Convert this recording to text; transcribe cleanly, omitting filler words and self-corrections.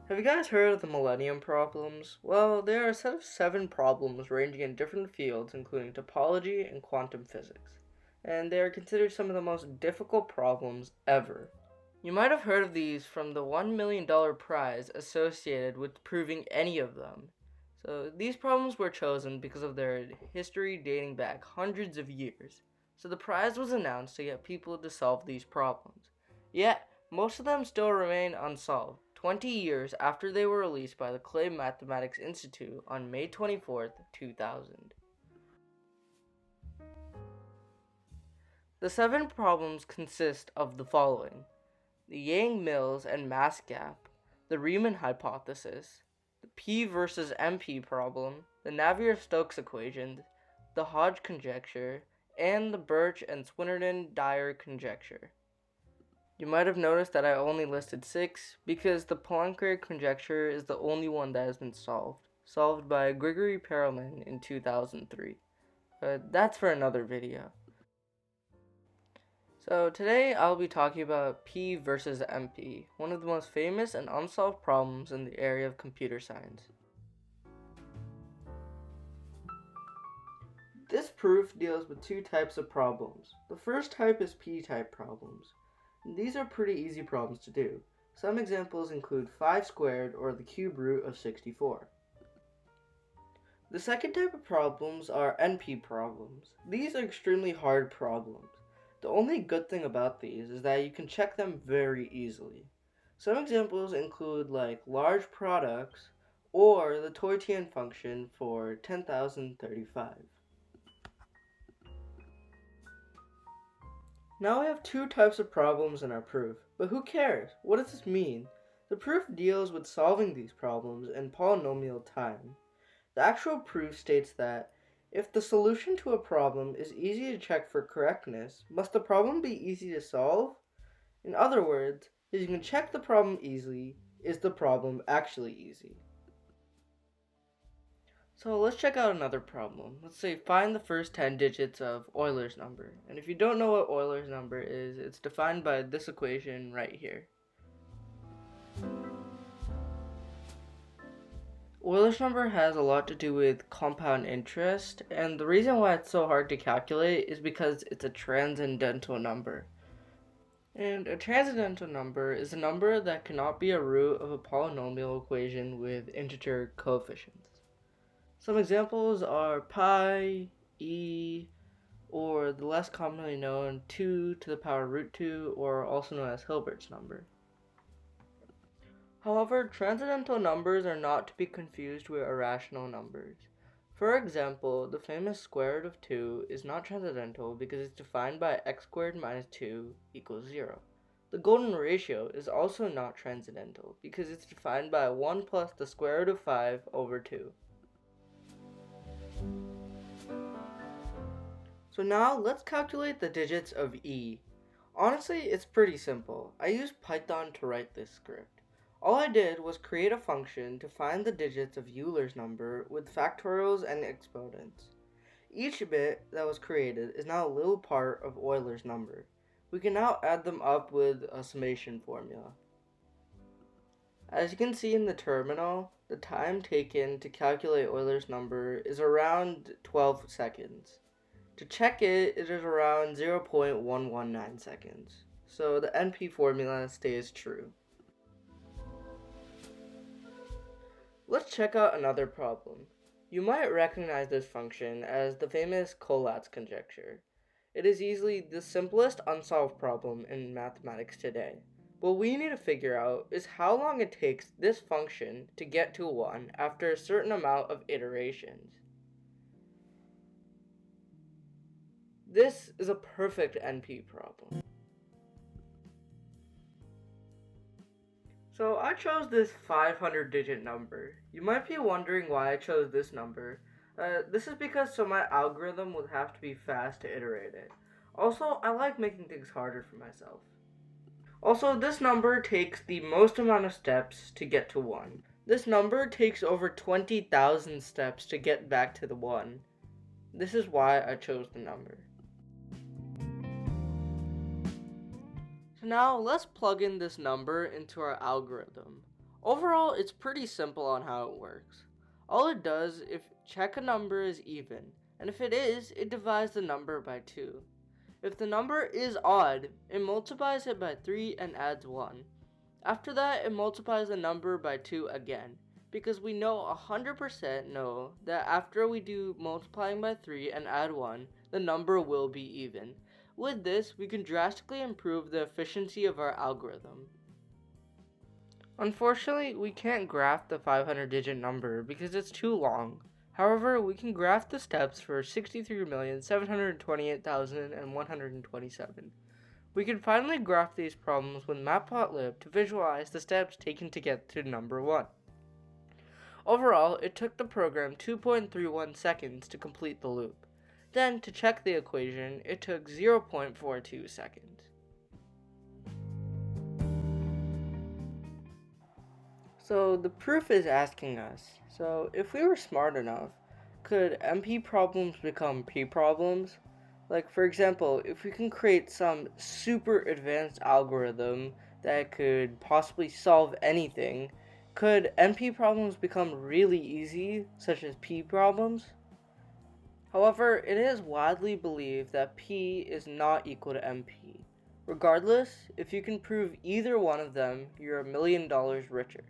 Have you guys heard of the Millennium Problems? Well, they are a set of 7 problems ranging in different fields, including topology and quantum physics. And they are considered some of the most difficult problems ever. You might have heard of these from the $1 million prize associated with proving any of them. So these problems were chosen because of their history dating back hundreds of years. So the prize was announced to get people to solve these problems. Yet, most of them still remain unsolved, 20 years after they were released by the Clay Mathematics Institute on May 24th, 2000. The 7 problems consist of the following: the Yang-Mills and mass gap, the Riemann hypothesis, the P versus MP problem, the Navier-Stokes equation, the Hodge conjecture, and the Birch and Swinnerton-Dyer conjecture. You might have noticed that I only listed 6 because the Poincare conjecture is the only one that has been solved by Grigory Perelman in 2003. That's for another video. So today I'll be talking about P versus MP, one of the most famous and unsolved problems in the area of computer science. This proof deals with 2 types of problems. The first type is P-type problems. These are pretty easy problems to do. Some examples include 5 squared or the cube root of 64. The second type of problems are NP problems. These are extremely hard problems. The only good thing about these is that you can check them very easily. Some examples include like large products or the Toy-Tian function for 10,035. Now we have 2 types of problems in our proof, but who cares? What does this mean? The proof deals with solving these problems in polynomial time. The actual proof states that if the solution to a problem is easy to check for correctness, must the problem be easy to solve? In other words, if you can check the problem easily, is the problem actually easy? So let's check out another problem. Let's say find the first 10 digits of Euler's number. And if you don't know what Euler's number is, it's defined by this equation right here. Euler's number has a lot to do with compound interest, and the reason why it's so hard to calculate is because it's a transcendental number. And a transcendental number is a number that cannot be a root of a polynomial equation with integer coefficients. Some examples are pi, e, or the less commonly known 2 to the power root 2, or also known as Hilbert's number. However, transcendental numbers are not to be confused with irrational numbers. For example, the famous square root of 2 is not transcendental because it's defined by x squared minus 2 equals 0. The golden ratio is also not transcendental because it's defined by 1 plus the square root of 5 over 2. So now let's calculate the digits of e. Honestly, it's pretty simple. I used Python to write this script. All I did was create a function to find the digits of Euler's number with factorials and exponents. Each bit that was created is now a little part of Euler's number. We can now add them up with a summation formula. As you can see in the terminal, the time taken to calculate Euler's number is around 12 seconds. To check it, it is around 0.119 seconds. So the NP formula stays true. Let's check out another problem. You might recognize this function as the famous Collatz conjecture. It is easily the simplest unsolved problem in mathematics today. What we need to figure out is how long it takes this function to get to 1 after a certain amount of iterations. This is a perfect NP problem. So I chose this 500 digit number. You might be wondering why I chose this number. This is because my algorithm would have to be fast to iterate it. Also, I like making things harder for myself. Also, this number takes the most amount of steps to get to 1. This number takes over 20,000 steps to get back to the 1. This is why I chose the number. So now let's plug in this number into our algorithm. Overall, it's pretty simple on how it works. All it does is check a number is even, and if it is, it divides the number by 2. If the number is odd, it multiplies it by 3 and adds 1. After that, it multiplies the number by 2 again, because we know 100% know that after we do multiplying by 3 and add 1, the number will be even. With this, we can drastically improve the efficiency of our algorithm. Unfortunately, we can't graph the 500-digit number because it's too long. However, we can graph the steps for 63,728,127. We can finally graph these problems with matplotlib to visualize the steps taken to get to number 1. Overall, it took the program 2.31 seconds to complete the loop. Then, to check the equation, it took 0.42 seconds. So the proof is asking us, so if we were smart enough, could MP problems become P problems? Like, for example, if we can create some super advanced algorithm that could possibly solve anything, could MP problems become really easy, such as P problems? However, it is widely believed that P is not equal to MP. Regardless, if you can prove either one of them, you're $1 million richer.